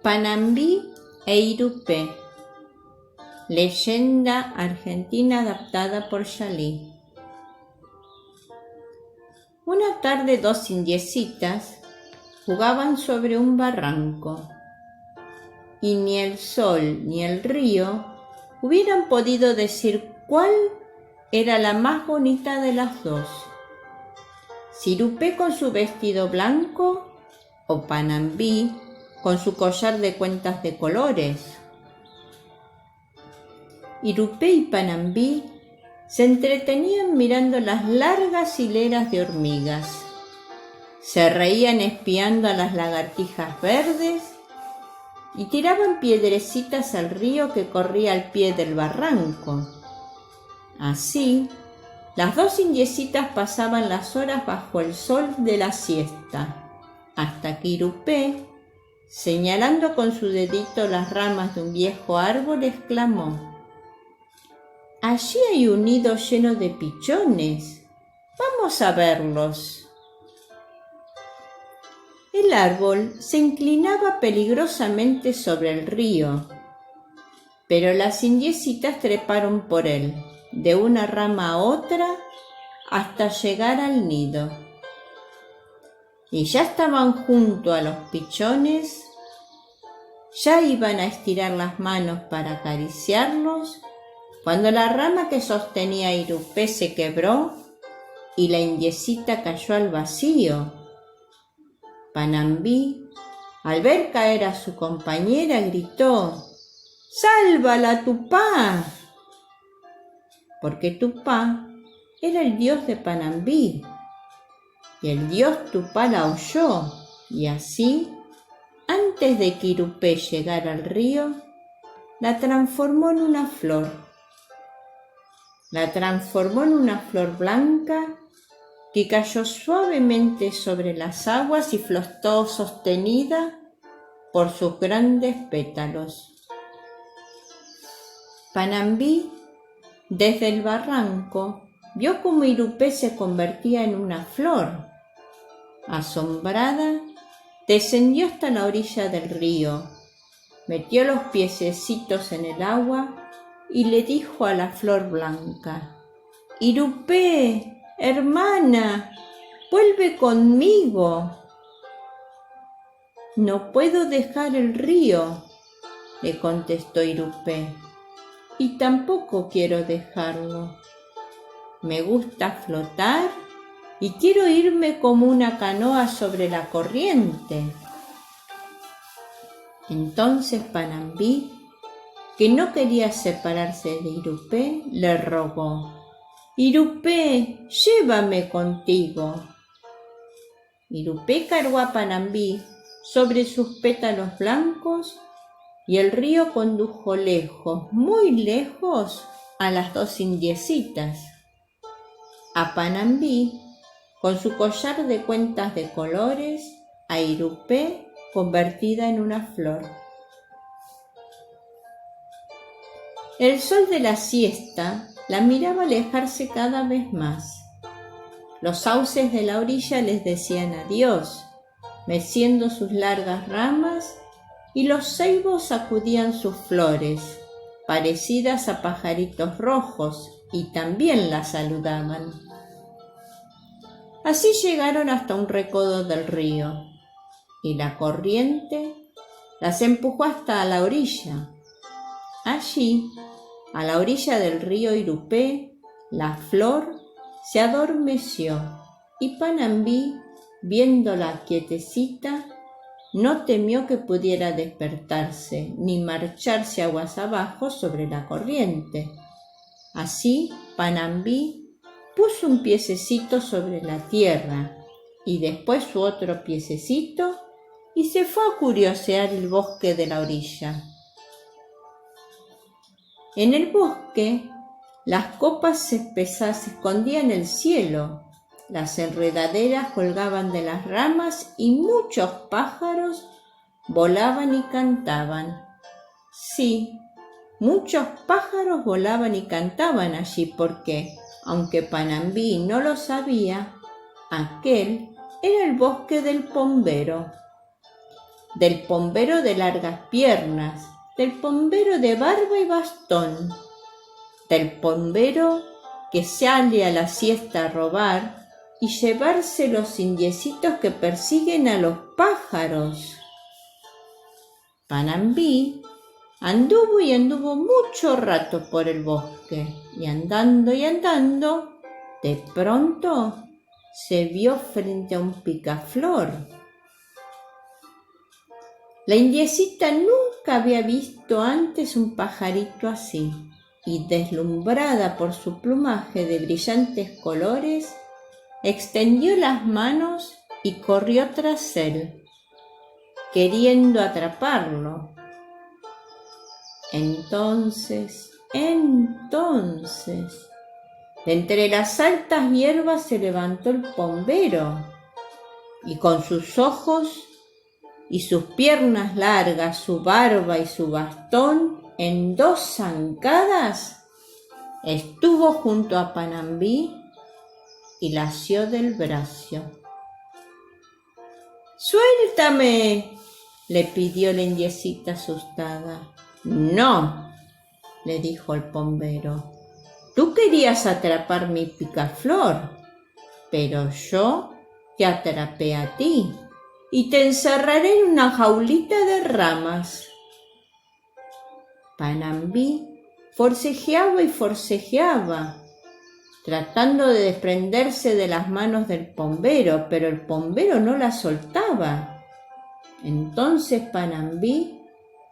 Panambí e Irupé. Leyenda argentina adaptada por Yalí. Una tarde dos indiecitas jugaban sobre un barranco y ni el sol ni el río hubieran podido decir cuál era la más bonita de las dos, si Irupé con su vestido blanco o Panambí con su collar de cuentas de colores. Irupé y Panambí se entretenían mirando las largas hileras de hormigas, se reían espiando a las lagartijas verdes y tiraban piedrecitas al río que corría al pie del barranco. Así, las dos indiecitas pasaban las horas bajo el sol de la siesta, hasta que Irupé, señalando con su dedito las ramas de un viejo árbol, exclamó: «Allí hay un nido lleno de pichones. Vamos a verlos». El árbol se inclinaba peligrosamente sobre el río, pero las indiecitas treparon por él, de una rama a otra, hasta llegar al nido. Y ya estaban junto a los pichones, ya iban a estirar las manos para acariciarlos, cuando la rama que sostenía a Irupé se quebró y la indiecita cayó al vacío. Panambí, al ver caer a su compañera, gritó: «¡Sálvala, Tupá!», porque Tupá era el dios de Panambí, y el dios Tupá la oyó, y así, antes de que Irupé llegara al río, la transformó en una flor. La transformó en una flor blanca que cayó suavemente sobre las aguas y flotó sostenida por sus grandes pétalos. Panambí, desde el barranco, vio cómo Irupé se convertía en una flor. Asombrada, descendió hasta la orilla del río, metió los piececitos en el agua y le dijo a la flor blanca: «Irupé, hermana, vuelve conmigo». «No puedo dejar el río», le contestó Irupé, «y tampoco quiero dejarlo. Me gusta flotar y quiero irme como una canoa sobre la corriente». Entonces Panambí, que no quería separarse de Irupé, le rogó: «Irupé, llévame contigo». Irupé cargó a Panambí sobre sus pétalos blancos y el río condujo lejos, muy lejos, a las dos indiecitas. A Panambí, con su collar de cuentas de colores, a Irupé, convertida en una flor. El sol de la siesta la miraba alejarse cada vez más. Los sauces de la orilla les decían adiós, meciendo sus largas ramas, y los ceibos sacudían sus flores, parecidas a pajaritos rojos, y también la saludaban. Así llegaron hasta un recodo del río, y la corriente las empujó hasta la orilla. Allí, a la orilla del río Irupé, la flor se adormeció y Panambí, viéndola quietecita, no temió que pudiera despertarse ni marcharse aguas abajo sobre la corriente. Así Panambí puso un piececito sobre la tierra y después su otro piececito y se fue a curiosear el bosque de la orilla. En el bosque, las copas espesas se escondían en el cielo, las enredaderas colgaban de las ramas y muchos pájaros volaban y cantaban. Sí, muchos pájaros volaban y cantaban allí porque, aunque Panambí no lo sabía, aquel era el bosque del Pombero. del pombero de largas piernas, del pombero de barba y bastón, del pombero que sale a la siesta a robar y llevarse los indiecitos que persiguen a los pájaros. Panambí anduvo mucho rato por el bosque y andando, de pronto se vio frente a un picaflor. La indiecita nunca había visto antes un pajarito así, y deslumbrada por su plumaje de brillantes colores, extendió las manos y corrió tras él, queriendo atraparlo. Entonces, de entre las altas hierbas se levantó el pombero, y con sus ojos y sus piernas largas, su barba y su bastón, en 2 zancadas, estuvo junto a Panambí y la asió del brazo. «¡Suéltame!», le pidió la indiecita asustada. «No», le dijo el pombero, «tú querías atrapar mi picaflor, pero yo te atrapé a ti y te encerraré en una jaulita de ramas». Panambí forcejeaba, tratando de desprenderse de las manos del pombero, pero el pombero no la soltaba. Entonces Panambí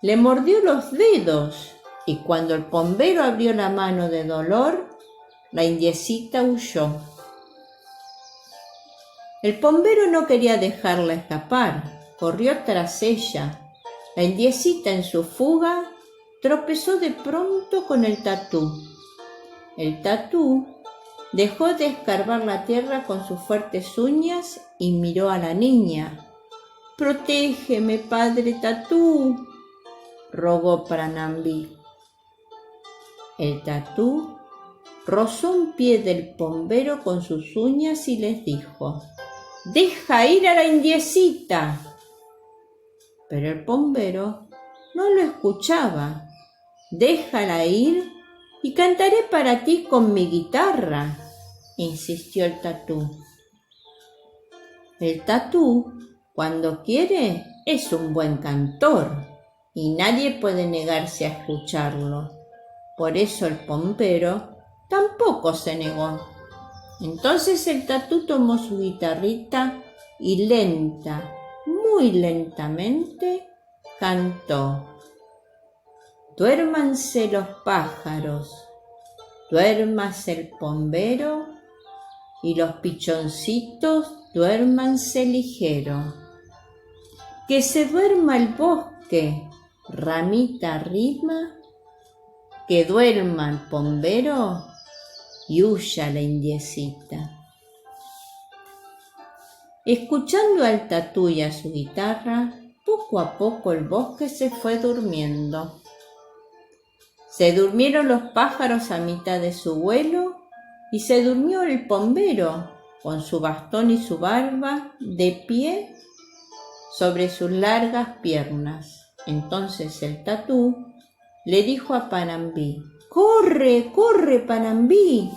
le mordió los dedos, y cuando el pombero abrió la mano de dolor, la indiecita huyó. El pombero no quería dejarla escapar, corrió tras ella. La indiecita en su fuga tropezó de pronto con el tatú. El tatú dejó de escarbar la tierra con sus fuertes uñas y miró a la niña. «Protégeme, padre tatú», rogó Panambí. El tatú rozó un pie del pombero con sus uñas y les dijo: «¡Deja ir a la indiecita!». Pero el pombero no lo escuchaba. «Déjala ir y cantaré para ti con mi guitarra», insistió el tatú. El tatú, cuando quiere, es un buen cantor y nadie puede negarse a escucharlo. Por eso el pombero tampoco se negó. Entonces el tatú tomó su guitarrita y muy lentamente, cantó: «Duérmanse los pájaros, duérmase el pombero, y los pichoncitos duérmanse ligero. Que se duerma el bosque, ramita arriba, que duerma el pombero y huya la indiecita». Escuchando al tatú y a su guitarra, poco a poco el bosque se fue durmiendo. Se durmieron los pájaros a mitad de su vuelo y se durmió el pombero con su bastón y su barba de pie sobre sus largas piernas. Entonces el tatú le dijo a Panambí: «¡Corre, corre, Panambí!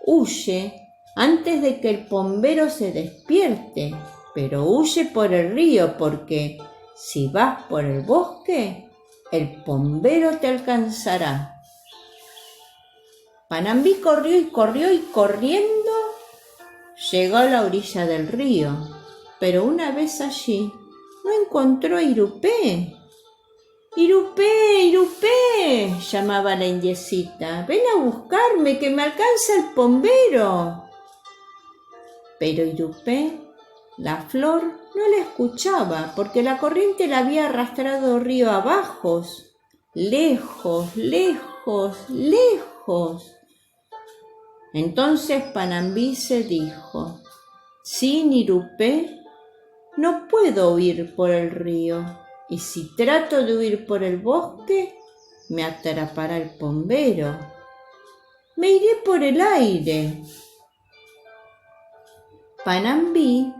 Huye antes de que el pombero se despierte, pero huye por el río, porque si vas por el bosque, el pombero te alcanzará». Panambí corrió y corriendo llegó a la orilla del río, pero una vez allí no encontró a Irupé. «¡Irupé, Irupé!», llamaba la indiecita, «ven a buscarme, que me alcanza el pombero». Pero Irupé, la flor, no la escuchaba, porque la corriente la había arrastrado río abajo, lejos. Entonces Panambí se dijo: «Sin Irupé no puedo huir por el río, y si trato de huir por el bosque, me atrapará el pombero. Me iré por el aire». Panambí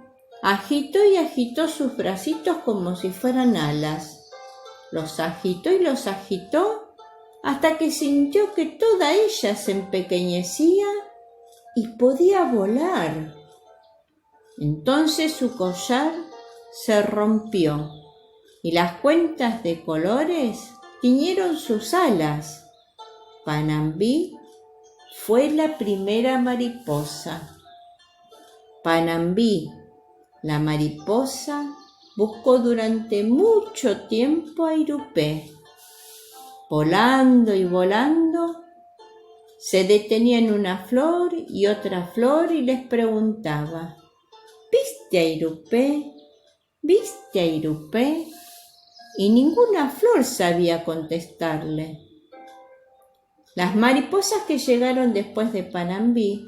Agitó y agitó sus bracitos como si fueran alas. Los agitó y los agitó hasta que sintió que toda ella se empequeñecía y podía volar. Entonces su collar se rompió y las cuentas de colores tiñeron sus alas. Panambí fue la primera mariposa. Panambí, la mariposa, buscó durante mucho tiempo a Irupé. Volando y volando, se detenía en una flor y otra flor y les preguntaba: ¿Viste a Irupé? ¿Viste a Irupé? Y ninguna flor sabía contestarle. Las mariposas que llegaron después de Panambí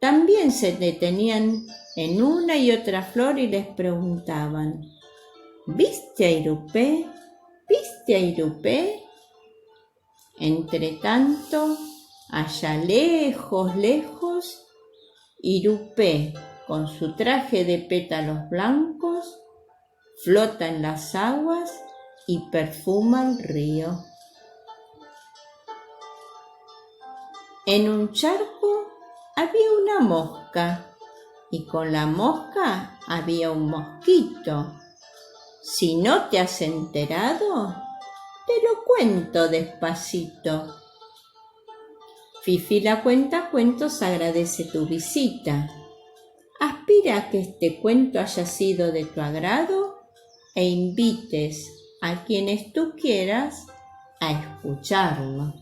también se detenían en una y otra flor y les preguntaban: ¿Viste a Irupé? ¿Viste a Irupé? Entretanto, allá lejos, lejos, Irupé, con su traje de pétalos blancos, flota en las aguas y perfuma el río. En un charco había una mosca y con la mosca había un mosquito. Si no te has enterado, te lo cuento despacito. Fifi la Cuentacuentos agradece tu visita. Aspira a que este cuento haya sido de tu agrado e invites a quienes tú quieras a escucharlo.